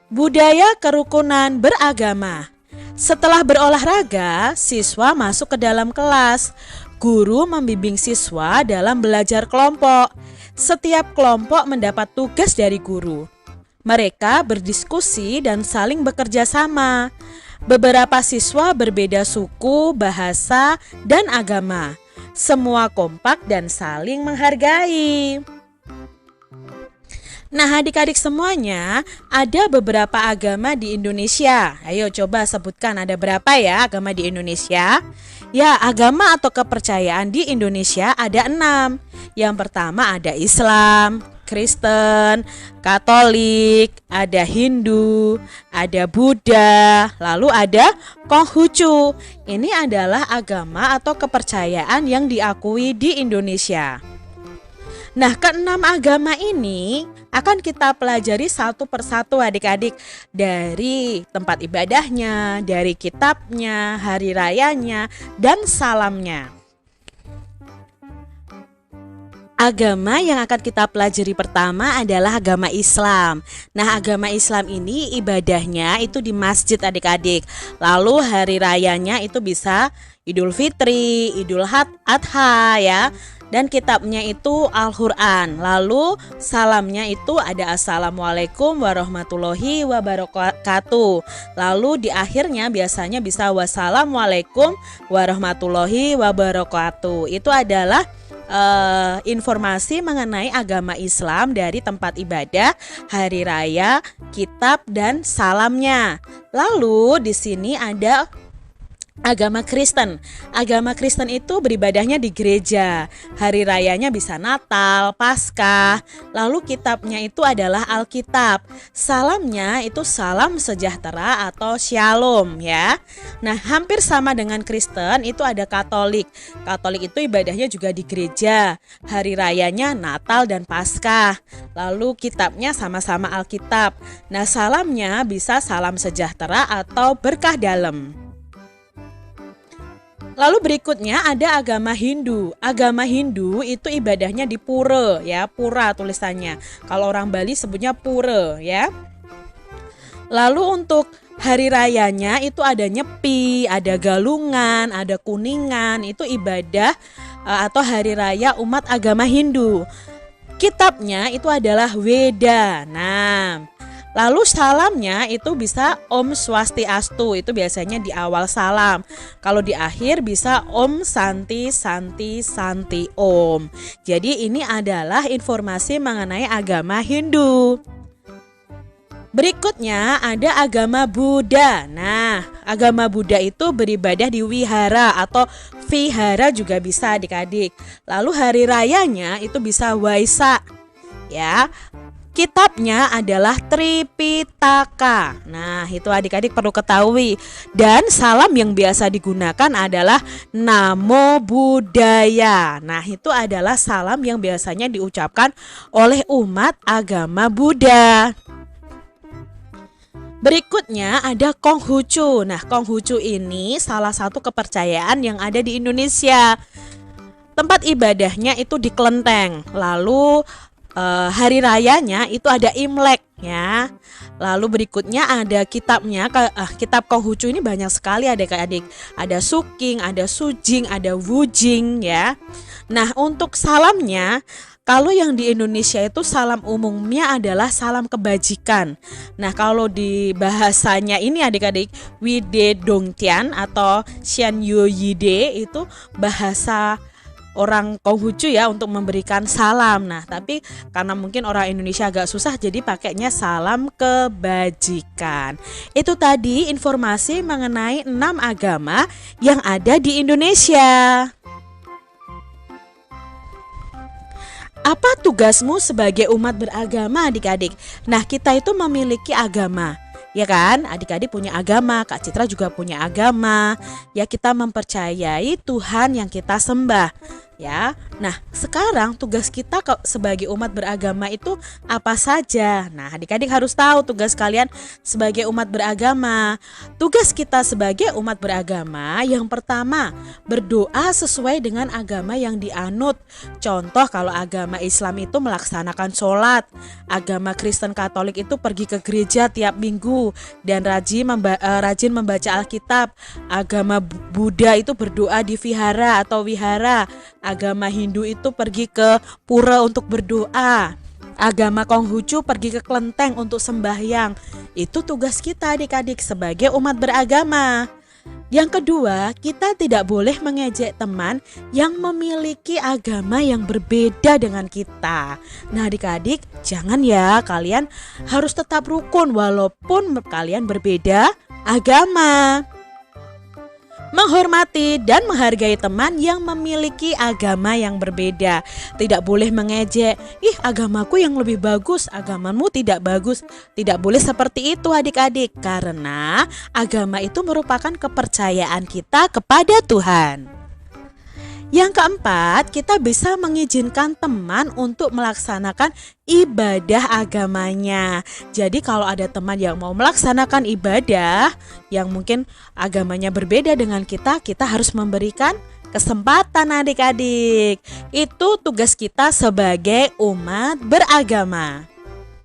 Budaya kerukunan beragama. Setelah berolahraga, siswa masuk ke dalam kelas. Guru membimbing siswa dalam belajar kelompok. Setiap kelompok mendapat tugas dari guru. Mereka berdiskusi dan saling bekerja sama. Beberapa siswa berbeda suku, bahasa, dan agama. Semua kompak dan saling menghargai. Nah, adik-adik semuanya, ada beberapa agama di Indonesia. Ayo coba sebutkan ada berapa ya agama di Indonesia? Ya, agama atau kepercayaan di Indonesia ada 6. Yang pertama ada Islam, Kristen, Katolik, ada Hindu, ada Buddha, lalu ada Konghucu. Ini adalah agama atau kepercayaan yang diakui di Indonesia. Nah, ke-6 agama ini akan kita pelajari satu persatu adik-adik, dari tempat ibadahnya, dari kitabnya, hari rayanya, dan salamnya. Agama yang akan kita pelajari pertama adalah agama Islam. Nah, agama Islam ini ibadahnya itu di masjid adik-adik. Lalu hari rayanya itu bisa Idul Fitri, Idul Adha ya. Dan kitabnya itu Al-Quran. Lalu salamnya itu ada Assalamualaikum warahmatullahi wabarakatuh. Lalu di akhirnya biasanya bisa Wassalamualaikum warahmatullahi wabarakatuh. Itu adalah informasi mengenai agama Islam dari tempat ibadah, hari raya, kitab, dan salamnya. Lalu di sini ada agama Kristen. Agama Kristen itu beribadahnya di gereja. Hari rayanya bisa Natal, Paskah. Lalu kitabnya itu adalah Alkitab. Salamnya itu salam sejahtera atau shalom ya. Nah, hampir sama dengan Kristen itu ada Katolik. Katolik itu ibadahnya juga di gereja. Hari rayanya Natal dan Paskah. Lalu kitabnya sama-sama Alkitab. Nah, salamnya bisa salam sejahtera atau berkah dalam. Lalu berikutnya ada agama Hindu. Agama Hindu itu ibadahnya di pura ya, pura tulisannya. Kalau orang Bali sebutnya pura ya. Lalu untuk hari rayanya itu ada Nyepi, ada Galungan, ada Kuningan. Itu ibadah atau hari raya umat agama Hindu. Kitabnya itu adalah Weda. Nah, lalu salamnya itu bisa Om Swastiastu, itu biasanya di awal salam. Kalau di akhir bisa Om Santi Santi Santi Om. Jadi ini adalah informasi mengenai agama Hindu. Berikutnya ada agama Buddha. Nah, agama Buddha itu beribadah di wihara atau vihara juga bisa adik-adik. Lalu hari rayanya itu bisa Waisak ya. Kitabnya adalah Tripitaka. Nah, itu adik-adik perlu ketahui. Dan salam yang biasa digunakan adalah Namo Buddhaya. Nah, itu adalah salam yang biasanya diucapkan oleh umat agama Buddha. Berikutnya ada Konghucu. Nah, Konghucu ini salah satu kepercayaan yang ada di Indonesia. Tempat ibadahnya itu di kelenteng. Lalu hari rayanya itu ada Imlek ya. Lalu berikutnya ada kitabnya. Kitab Konghucu ini banyak sekali adik-adik. Ada Suking, ada Sujing, ada Wujing ya. Nah, untuk salamnya, kalau yang di Indonesia itu salam umumnya adalah salam kebajikan. Nah, kalau di bahasanya ini adik-adik Wide Dongtian atau Xian Yo Yide itu bahasa orang Konghucu ya untuk memberikan salam. Nah, tapi karena mungkin orang Indonesia agak susah jadi pakainya salam kebajikan. Itu tadi informasi mengenai 6 agama yang ada di Indonesia. Apa tugasmu sebagai umat beragama adik-adik? Nah, kita itu memiliki agama. Ya kan, adik-adik punya agama, Kak Citra juga punya agama. Ya, kita mempercayai Tuhan yang kita sembah. ya. Nah, sekarang tugas kita sebagai umat beragama itu apa saja? Nah, adik-adik harus tahu tugas kalian sebagai umat beragama. Tugas kita sebagai umat beragama yang pertama, berdoa sesuai dengan agama yang dianut. Contoh kalau agama Islam itu melaksanakan sholat, agama Kristen Katolik itu pergi ke gereja tiap minggu dan rajin membaca Alkitab. Agama Buddha itu berdoa di vihara atau wihara. Agama Hindu itu pergi ke pura untuk berdoa. Agama Konghucu pergi ke kelenteng untuk sembahyang. Itu tugas kita adik-adik sebagai umat beragama. Yang kedua, kita tidak boleh mengejek teman yang memiliki agama yang berbeda dengan kita. Nah adik-adik, jangan ya, kalian harus tetap rukun walaupun kalian berbeda agama. Menghormati dan menghargai teman yang memiliki agama yang berbeda. Tidak boleh mengejek, ih agamaku yang lebih bagus, agamamu tidak bagus. Tidak boleh seperti itu adik-adik, karena agama itu merupakan kepercayaan kita kepada Tuhan. Yang keempat, kita bisa mengizinkan teman untuk melaksanakan ibadah agamanya. Jadi kalau ada teman yang mau melaksanakan ibadah yang mungkin agamanya berbeda dengan kita harus memberikan kesempatan adik-adik. Itu tugas kita sebagai umat beragama.